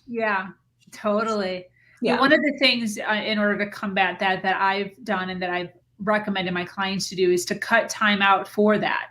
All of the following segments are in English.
Yeah, totally. Yeah, Yeah. one of the things in order to combat that I've done and that I've recommended my clients to do is to cut time out for that.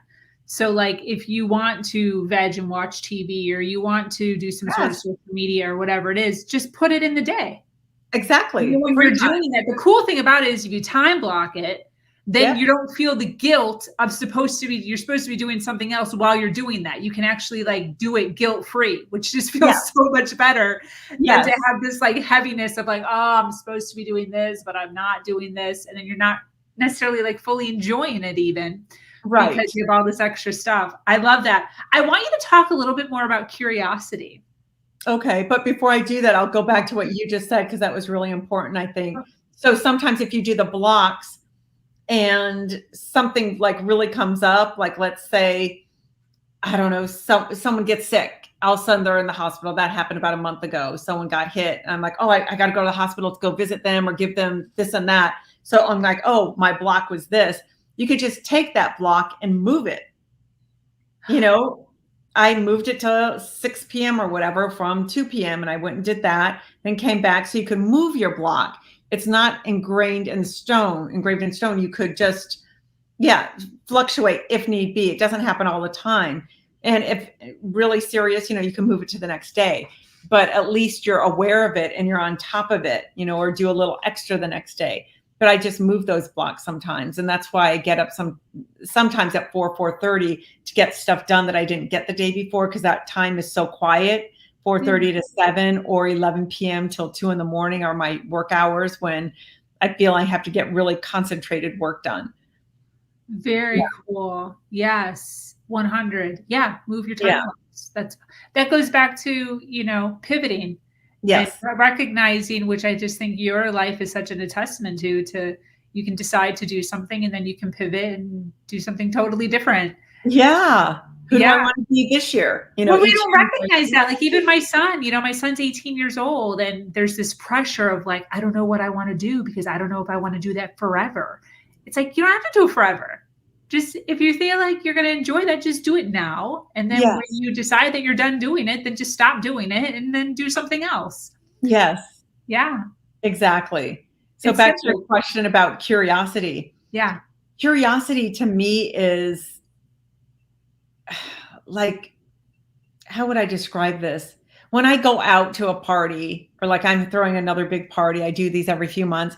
So, like, if you want to veg and watch TV, or you want to do some sort of Yes, social media or whatever it is, just put it in the day. And then exactly. when Free you're time. doing that, the cool thing about it is if you time block it, then Yep. you don't feel the guilt of you're supposed to be doing something else while you're doing that. You can actually like do it guilt free, which just Yes. feels so much better than to Yes. have this like heaviness of like, oh, I'm supposed to be doing this, but I'm not doing this. And then you're not necessarily like fully enjoying it even because Right. you have all this extra stuff. I love that. I want you to talk a little bit more about curiosity. Okay. But before I do that, I'll go back to what you just said because that was really important, I think. So sometimes if you do the blocks and something like really comes up, like let's say, I don't know, someone gets sick. All of a sudden they're in the hospital. That happened about a month ago. Someone got hit. And I'm like, oh, I got to go to the hospital to go visit them or give them this and that. So I'm like, oh, my block was this. You could just take that block and move it. You know, I moved it to 6 p.m. or whatever from 2 p.m. and I went and did that, then came back. So you can move your block. It's not engraved in stone. You could just, yeah, fluctuate if need be. It doesn't happen all the time. And if really serious, you can move it to the next day. But at least you're aware of it and you're on top of it, or do a little extra the next day. But I just move those blocks sometimes. And that's why I get up sometimes at 4:30 to get stuff done that I didn't get the day before, because that time is so quiet. 4:30 to 7 or 11 p.m. till 2 in the morning are my work hours when I feel I have to get really concentrated work done. Very cool. Yes. 100. Yeah. Move your Yeah. timelines. That goes back to, pivoting and Yes. recognizing, which I just think your life is such a testament to you can decide to do something and then you can pivot and do something totally different. Yeah. Who do I Yeah. want to be this year? Well, we Each don't year. recognize that. Like even my son's 18 years old, and there's this pressure of like, I don't know what I want to do because I don't know if I want to do that forever. It's like, you don't have to do it forever. Just if you feel like you're going to enjoy that, just do it now. And then when Yes. you decide that you're done doing it, then just stop doing it and then do something else. Yes. Yeah. Exactly. So It's back to your simple. question about curiosity. Yeah. Curiosity to me is like, how would I describe this? When I go out to a party or like I'm throwing another big party, I do these every few months,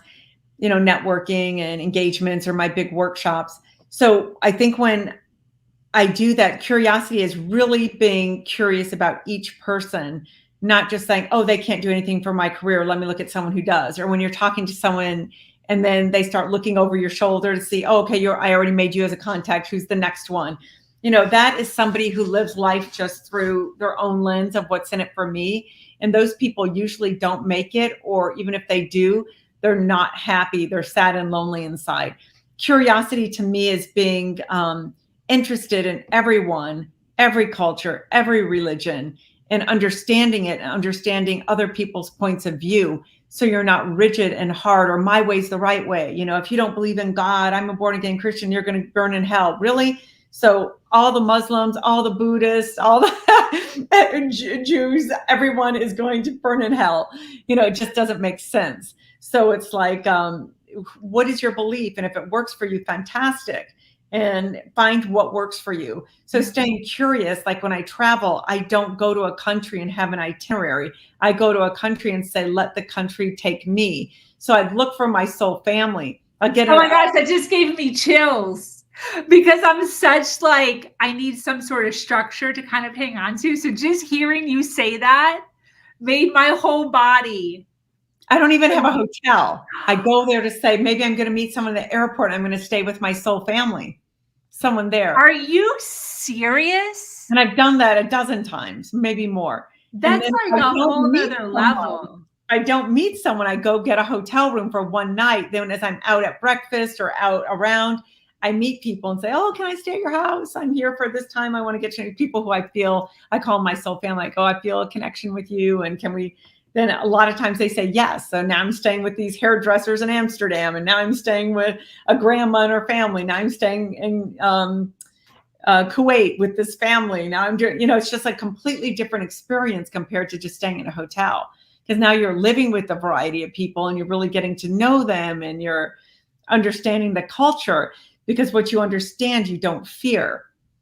networking and engagements or my big workshops. So I think when I do that, curiosity is really being curious about each person, not just saying, oh, they can't do anything for my career. Let me look at someone who does. Or when you're talking to someone and then they start looking over your shoulder to see, oh, okay, I already made you as a contact. Who's the next one? That is somebody who lives life just through their own lens of what's in it for me. And those people usually don't make it, or even if they do, they're not happy. They're sad and lonely inside. Curiosity to me is being interested in everyone, every culture, every religion, and understanding it and understanding other people's points of view. So you're not rigid and hard or my way's the right way. If you don't believe in God, I'm a born again Christian, you're going to burn in hell. Really? So all the Muslims, all the Buddhists, all the Jews, everyone is going to burn in hell. It just doesn't make sense. So it's like, what is your belief? And if it works for you, fantastic. And find what works for you. So staying curious, like when I travel, I don't go to a country and have an itinerary. I go to a country and say, let the country take me. So I'd look for my soul family. I get Oh my gosh, that just gave me chills because I'm such like, I need some sort of structure to kind of hang on to. So just hearing you say that made my whole body. I don't even have a hotel. I go there to say, maybe I'm going to meet someone at the airport. I'm going to stay with my soul family, someone there. Are you serious? And I've done that a dozen times, maybe more. That's like a whole other level. I don't meet someone. I go get a hotel room for one night. Then as I'm out at breakfast or out around, I meet people and say, oh, can I stay at your house? I'm here for this time. I want to get to know people who I call my soul family. Like, oh, I feel a connection with you. And then a lot of times they say yes. So now I'm staying with these hairdressers in Amsterdam. And now I'm staying with a grandma and her family. Now I'm staying in Kuwait with this family. Now I'm doing, it's just a completely different experience compared to just staying in a hotel. Because now you're living with a variety of people and you're really getting to know them and you're understanding the culture, because what you understand, you don't fear.